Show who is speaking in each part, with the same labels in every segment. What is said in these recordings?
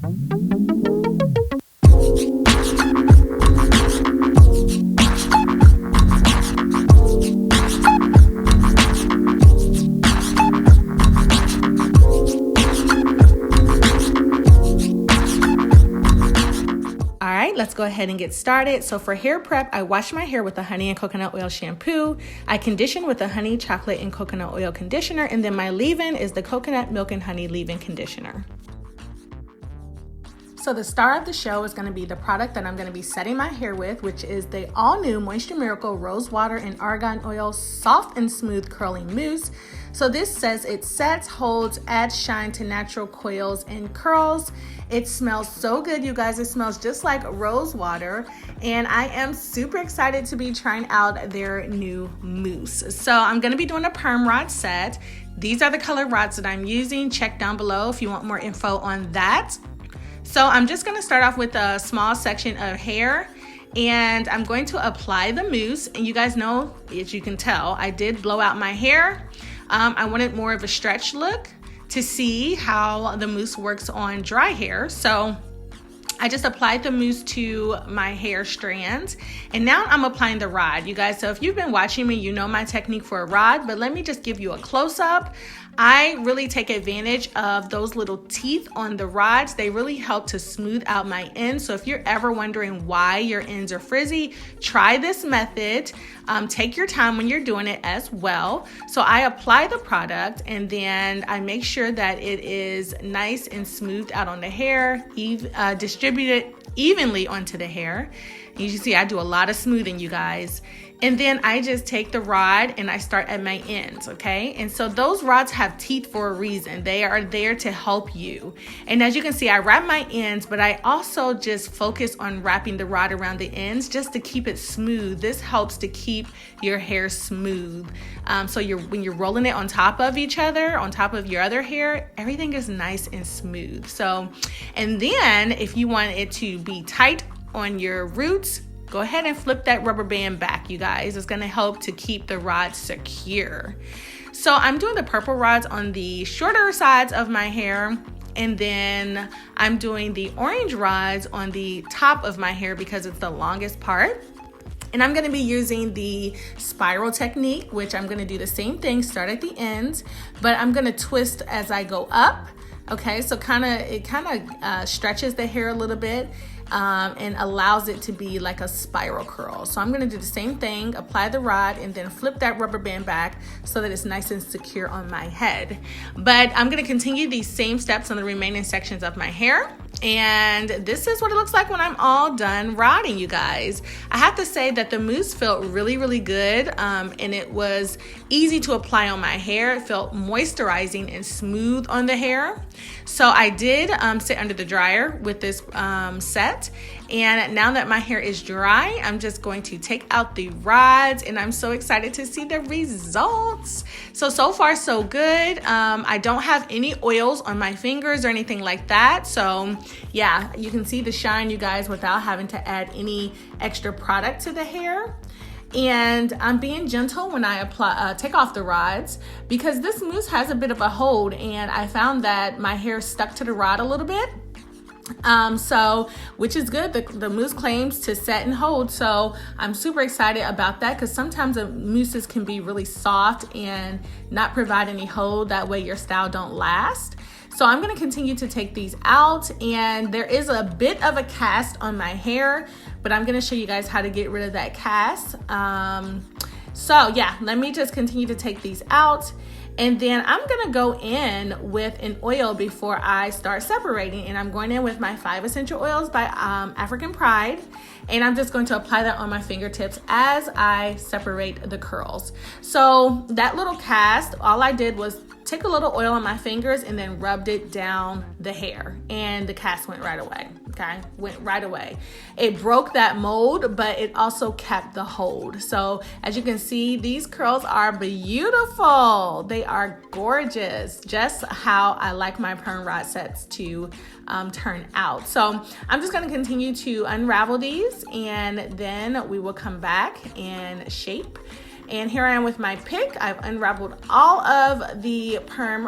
Speaker 1: Let's go ahead and get started. So for hair prep, I wash my hair with a honey and coconut oil shampoo. I condition with a honey, chocolate, and coconut oil conditioner. And then my leave-in is the coconut milk and honey leave-in conditioner. So the star of the show is going to be the product that I'm going to be setting my hair with, which is the all-new Moisture Miracle Rose Water and Argan Oil Soft and Smooth Curling Mousse. So this says it sets, holds, adds shine to natural coils and curls. It smells so good, you guys. It smells just like rose water. And I am super excited to be trying out their new mousse. So I'm going to be doing a perm rod set. These are the color rods that I'm using. Check down below if you want more info on that. So I'm just going to start off with a small section of hair, and I'm going to apply the mousse. And you guys know, as you can tell, I did blow out my hair. I wanted more of a stretch look to see how the mousse works on dry hair. So I just applied the mousse to my hair strands, and now I'm applying the rod, you guys. So if you've been watching me, you know my technique for a rod, but let me just give you a close-up. I really take advantage of those little teeth on the rods. They really help to smooth out my ends. So if you're ever wondering why your ends are frizzy, try this method. Take your time when you're doing it as well. So I apply the product, and then I make sure that it is nice and smoothed out on the hair, distributed evenly onto the hair. And you can see I do a lot of smoothing, you guys. And then I just take the rod and I start at my ends, okay? And so those rods have teeth for a reason. They are there to help you. And as you can see, I wrap my ends, but I also just focus on wrapping the rod around the ends just to keep it smooth. This helps to keep your hair smooth. So when you're rolling it on top of each other, on top of your other hair, everything is nice and smooth. So, and then if you want it to be tight on your roots, go ahead and flip that rubber band back, you guys. It's gonna help to keep the rod secure. So I'm doing the purple rods on the shorter sides of my hair, and then I'm doing the orange rods on the top of my hair because it's the longest part. And I'm gonna be using the spiral technique, which I'm gonna do the same thing, start at the ends, but I'm gonna twist as I go up. Okay, so it kind of stretches the hair a little bit. And allows it to be like a spiral curl. So I'm gonna do the same thing, apply the rod, and then flip that rubber band back so that it's nice and secure on my head. But I'm gonna continue these same steps on the remaining sections of my hair. And this is what it looks like when I'm all done rodding, you guys. I have to say that the mousse felt really, really good. And it was easy to apply on my hair. It felt moisturizing and smooth on the hair. So I did sit under the dryer with this set. And now that my hair is dry, I'm just going to take out the rods, and I'm so excited to see the results. So far so good. I don't have any oils on my fingers or anything like that. So yeah, you can see the shine, you guys, without having to add any extra product to the hair. And I'm being gentle when I take off the rods because this mousse has a bit of a hold, and I found that my hair stuck to the rod a little bit. Which is good. The mousse claims to set and hold. So I'm super excited about that because sometimes the mousses can be really soft and not provide any hold. That way your style don't last. So I'm going to continue to take these out, and there is a bit of a cast on my hair, but I'm going to show you guys how to get rid of that cast. So yeah, let me just continue to take these out. And then I'm gonna go in with an oil before I start separating. And I'm going in with my 5 essential oils by African Pride. And I'm just going to apply that on my fingertips as I separate the curls. So that little cast, all I did was take a little oil on my fingers and then rubbed it down the hair. And the cast went right away, okay? Went right away. It broke that mold, but it also kept the hold. So as you can see, these curls are beautiful. They are gorgeous, just how I like my perm rod sets to turn out. So I'm just gonna continue to unravel these, and then we will come back and shape. And here I am with my pick. I've unraveled all of the perm,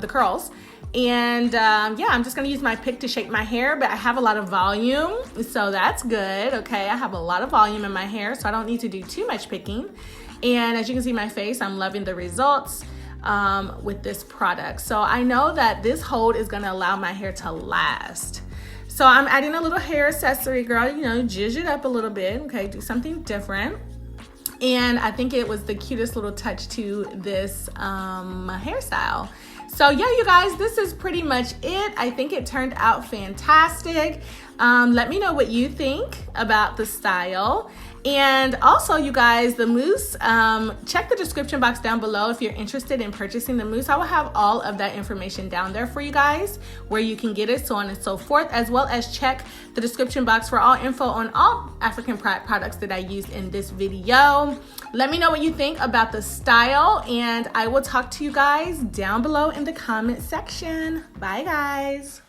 Speaker 1: the curls, And yeah, I'm just gonna use my pick to shape my hair, but I have a lot of volume, so that's good. Okay, I have a lot of volume in my hair, so I don't need to do too much picking. And as you can see my face, I'm loving the results with this product. So I know that this hold is gonna allow my hair to last. So I'm adding a little hair accessory, girl, you know, zhuzh it up a little bit, okay, do something different. And I think it was the cutest little touch to this hairstyle. So yeah, you guys, this is pretty much it. I think it turned out fantastic. Let me know what you think about the style. And also, you guys, the mousse, check the description box down below if you're interested in purchasing the mousse. I will have all of that information down there for you guys, where you can get it, so on and so forth, as well as check the description box for all info on all African Pride products that I used in this video. Let me know what you think about the style, and I will talk to you guys down below in the comment section. Bye, guys.